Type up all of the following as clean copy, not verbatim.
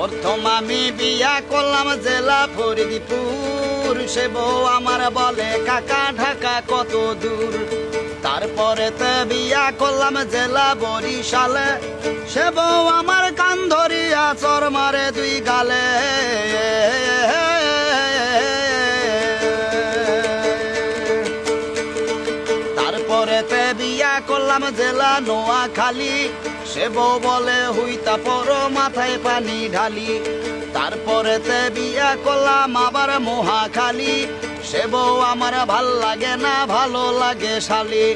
প্রথম আমি বিয়া করলাম জেলা ফরিদপুর, সে বউ আমার বলে কাকা ঢাকা কত দূর। তারপরেতে বিয়া করলাম জেলা বরিশালে, সে বউ আমার কান ধরিয়া চর মারে দুই গালে। তারপরেতে বিয়া করলাম জেলা নোয়াখালী, সে বউ বলে হুইতা পড়ো মাথায় পানি ঢালি। তারপরেতে বিয়া করলাম আবার মহাখালী, সে বউ আমার ভাল লাগে না ভালো লাগে শালি।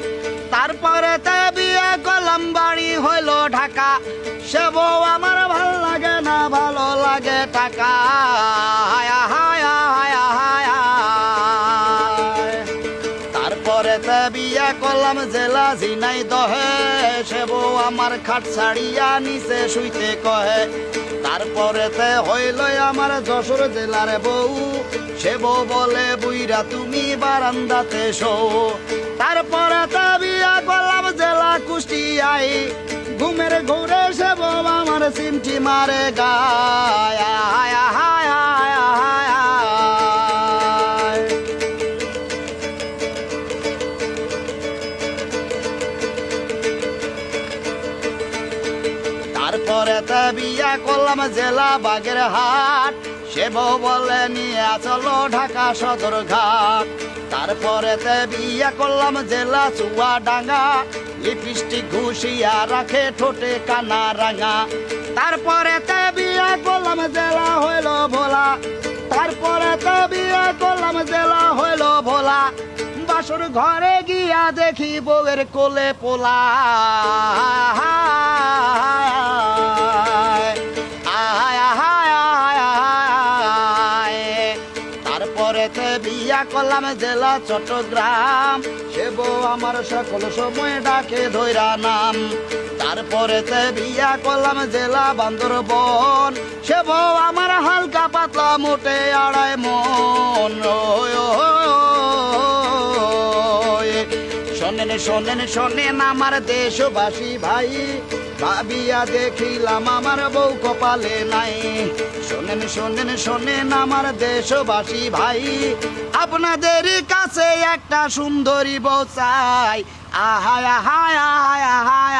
তারপরেতে বিয়া করলাম বাড়ি হইল ঢাকা, সে বউ আমার ভাল লাগে না ভালো লাগে টাকা। হায়া হায়া হায়া হায়া। তারপরেতে বিয়া করলাম জেলা ঝিনাইদহে, সে বউ আমার খাট ছাড়িয়া নিচে শুইতে কহে। তারপরেতে হইল আমার যশোর জেলার বউ, সে বউ বলে বুইরা তুমি বারান্দাতে শো। তারপরেতে বিয়া করলাম জেলা কুষ্টিয়ায়, ঘুমের ঘুরে সে বউ আমার সিমটি মারে গায়। হায়া হায়া হায়া হায়া। তারপরেতে বিয়া করলাম জেলা বাগেরহাট, সে বউ বলে নিয়ে চলো ঢাকা সদর ঘাট। তারপরেতে বিয়া করলাম জেলা চুয়াডাঙ্গা, লিপস্টিক ঘুষিয়া রাখে ঠোঁটে কানা রাঙা। তারপরেতে বিয়া করলাম জেলা হইল ভোলা, তারপরেতে বিয়া করলাম জেলা হইল ভোলা। বাসর ঘরে গিয়া দেখি বউয়ের কোলে পোলা। তারপরেতে বিয়া করলাম জেলা চট্টগ্রাম, সে বউ আমার সকল সময় ডাকে ধৈরা নাম। তারপরেতে বিয়া করলাম জেলা বান্দরবন, সে বউ আমার হালকা পাতলা মোটে আড়াই মন। শোনেন শোনেন শোনেন আমার দেশবাসী ভাই, ভাবিয়া দেখিলাম আমার বউ কপালে নাই। শোনেন শোনেন শোনেন আমার দেশবাসী ভাই, আপনাদের কাছে একটা সুন্দরী বউ চাই। আহায় আহায় আহায় আহায়।